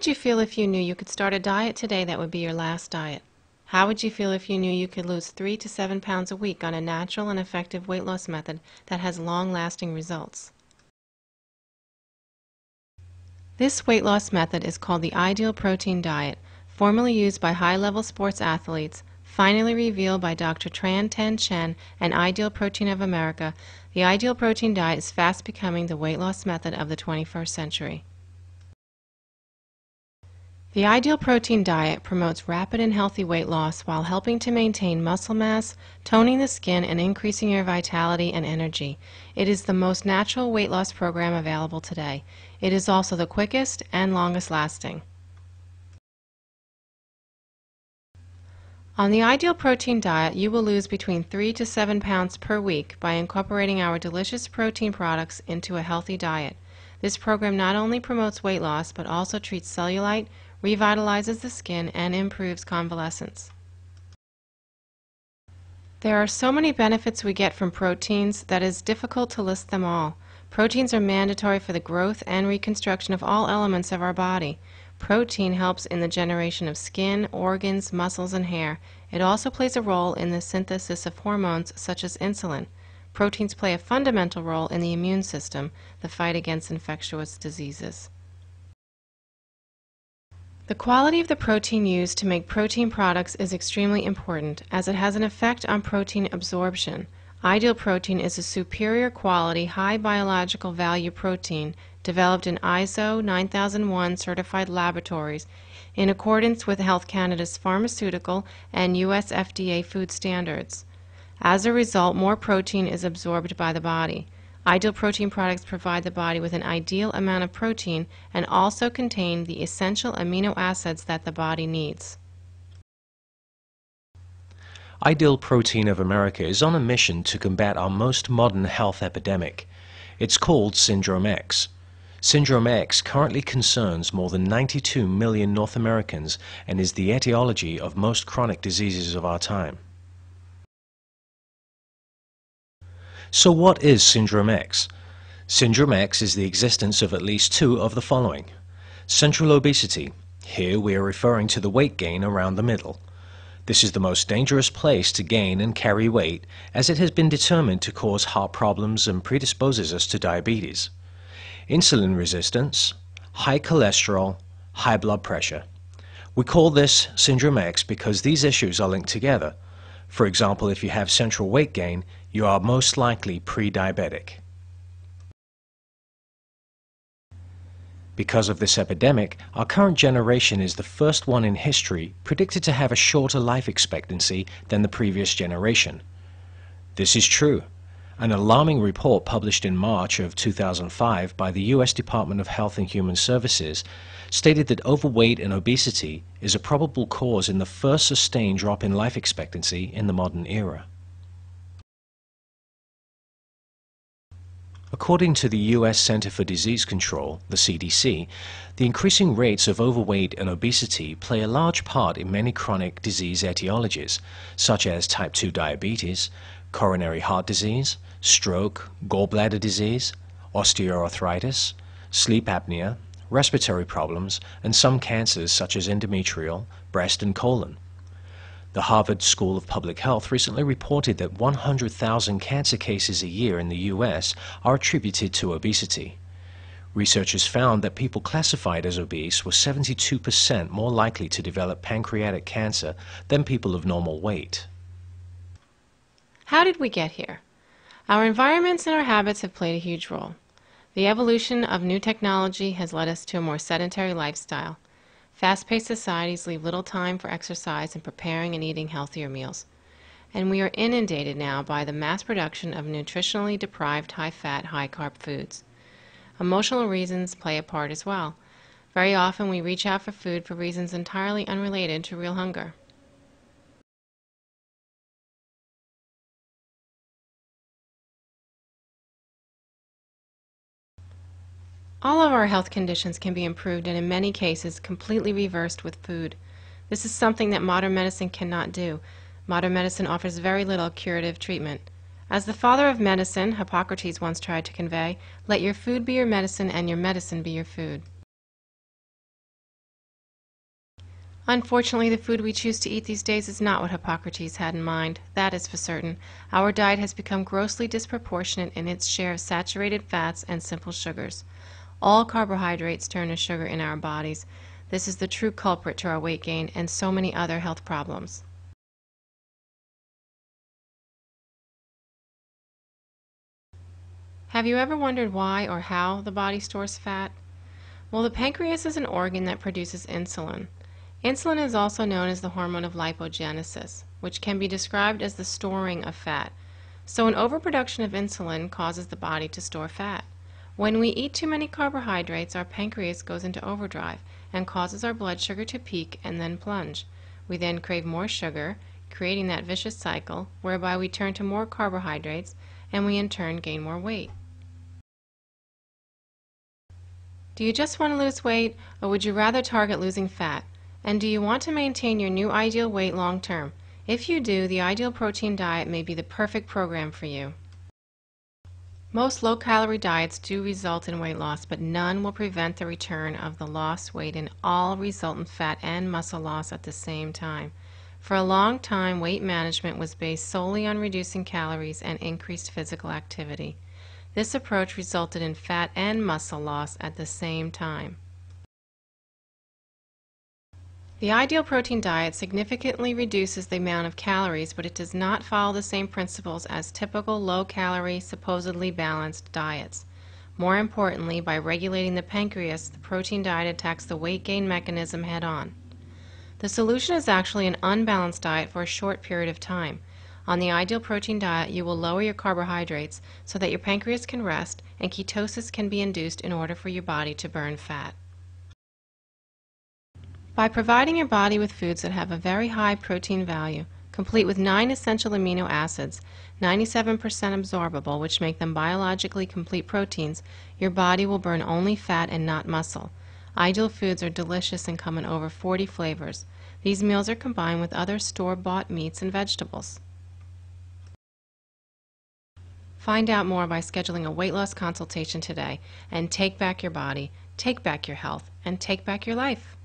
would you feel if you knew you could start a diet today that would be your last diet? How would you feel if you knew you could lose 3 to 7 pounds a week on a natural and effective weight loss method that has long-lasting results? This weight loss method is called the ideal protein diet, formerly used by high-level sports athletes, finally revealed by Dr. Tran Tan Chen and Ideal Protein of America. The ideal protein diet is fast becoming the weight loss method of the 21st century. The ideal protein diet promotes rapid and healthy weight loss while helping to maintain muscle mass, toning the skin, and increasing your vitality and energy. It is the most natural weight loss program available today. It is also the quickest and longest lasting. On the ideal protein diet, you will lose between 3 to 7 pounds per week by incorporating our delicious protein products into a healthy diet. This program not only promotes weight loss but also treats cellulite, revitalizes the skin, and improves convalescence. There are so many benefits we get from proteins that it is difficult to list them all. Proteins are mandatory for the growth and reconstruction of all elements of our body. Protein helps in the generation of skin, organs, muscles, and hair. It also plays a role in the synthesis of hormones such as insulin. Proteins play a fundamental role in the immune system, the fight against infectious diseases. The quality of the protein used to make protein products is extremely important, as it has an effect on protein absorption. Ideal protein is a superior quality, high biological value protein developed in ISO 9001 certified laboratories in accordance with Health Canada's pharmaceutical and US FDA food standards. As a result, more protein is absorbed by the body. Ideal protein products provide the body with an ideal amount of protein and also contain the essential amino acids that the body needs. Ideal Protein of America is on a mission to combat our most modern health epidemic. It's called Syndrome X. Syndrome X currently concerns more than 92 million North Americans and is the etiology of most chronic diseases of our time. So what is Syndrome X? Syndrome X is the existence of at least two of the following. Central obesity. Here we are referring to the weight gain around the middle. This is the most dangerous place to gain and carry weight, as it has been determined to cause heart problems and predisposes us to diabetes. Insulin resistance, high cholesterol, high blood pressure. We call this Syndrome X because these issues are linked together. For example, if you have central weight gain, you are most likely pre-diabetic. Because of this epidemic, our current generation is the first one in history predicted to have a shorter life expectancy than the previous generation. This is true. An alarming report published in March of 2005 by the US Department of Health and Human Services stated that overweight and obesity is a probable cause in the first sustained drop in life expectancy in the modern era. According to the U.S. Center for Disease Control, the CDC, the increasing rates of overweight and obesity play a large part in many chronic disease etiologies, such as type 2 diabetes, coronary heart disease, stroke, gallbladder disease, osteoarthritis, sleep apnea, respiratory problems, and some cancers such as endometrial, breast, and colon. The Harvard School of Public Health recently reported that 100,000 cancer cases a year in the U.S. are attributed to obesity. Researchers found that people classified as obese were 72% more likely to develop pancreatic cancer than people of normal weight. How did we get here? Our environments and our habits have played a huge role. The evolution of new technology has led us to a more sedentary lifestyle. Fast-paced societies leave little time for exercise and preparing and eating healthier meals. And we are inundated now by the mass production of nutritionally deprived, high-fat, high-carb foods. Emotional reasons play a part as well. Very often we reach out for food for reasons entirely unrelated to real hunger. All of our health conditions can be improved and in many cases completely reversed with food. This is something that modern medicine cannot do. Modern medicine offers very little curative treatment. As the father of medicine, Hippocrates once tried to convey, let your food be your medicine and your medicine be your food. Unfortunately, the food we choose to eat these days is not what Hippocrates had in mind. That is for certain. Our diet has become grossly disproportionate in its share of saturated fats and simple sugars. All carbohydrates turn to sugar in our bodies. This is the true culprit to our weight gain and so many other health problems. Have you ever wondered why or how the body stores fat? Well, the pancreas is an organ that produces insulin. Insulin is also known as the hormone of lipogenesis, which can be described as the storing of fat. So an overproduction of insulin causes the body to store fat. When we eat too many carbohydrates, our pancreas goes into overdrive and causes our blood sugar to peak and then plunge. We then crave more sugar, creating that vicious cycle whereby we turn to more carbohydrates and we in turn gain more weight. Do you just want to lose weight, or would you rather target losing fat? And do you want to maintain your new ideal weight long term? If you do, the Ideal Protein Diet may be the perfect program for you. Most low-calorie diets do result in weight loss, but none will prevent the return of the lost weight, and all result in fat and muscle loss at the same time. For a long time, weight management was based solely on reducing calories and increased physical activity. This approach resulted in fat and muscle loss at the same time. The Ideal Protein Diet significantly reduces the amount of calories, but it does not follow the same principles as typical low-calorie, supposedly balanced diets. More importantly, by regulating the pancreas, the protein diet attacks the weight gain mechanism head-on. The solution is actually an unbalanced diet for a short period of time. On the Ideal Protein Diet, you will lower your carbohydrates so that your pancreas can rest and ketosis can be induced in order for your body to burn fat. By providing your body with foods that have a very high protein value, complete with 9 essential amino acids, 97% absorbable, which make them biologically complete proteins, your body will burn only fat and not muscle. Ideal foods are delicious and come in over 40 flavors. These meals are combined with other store-bought meats and vegetables. Find out more by scheduling a weight loss consultation today and take back your body, take back your health, and take back your life.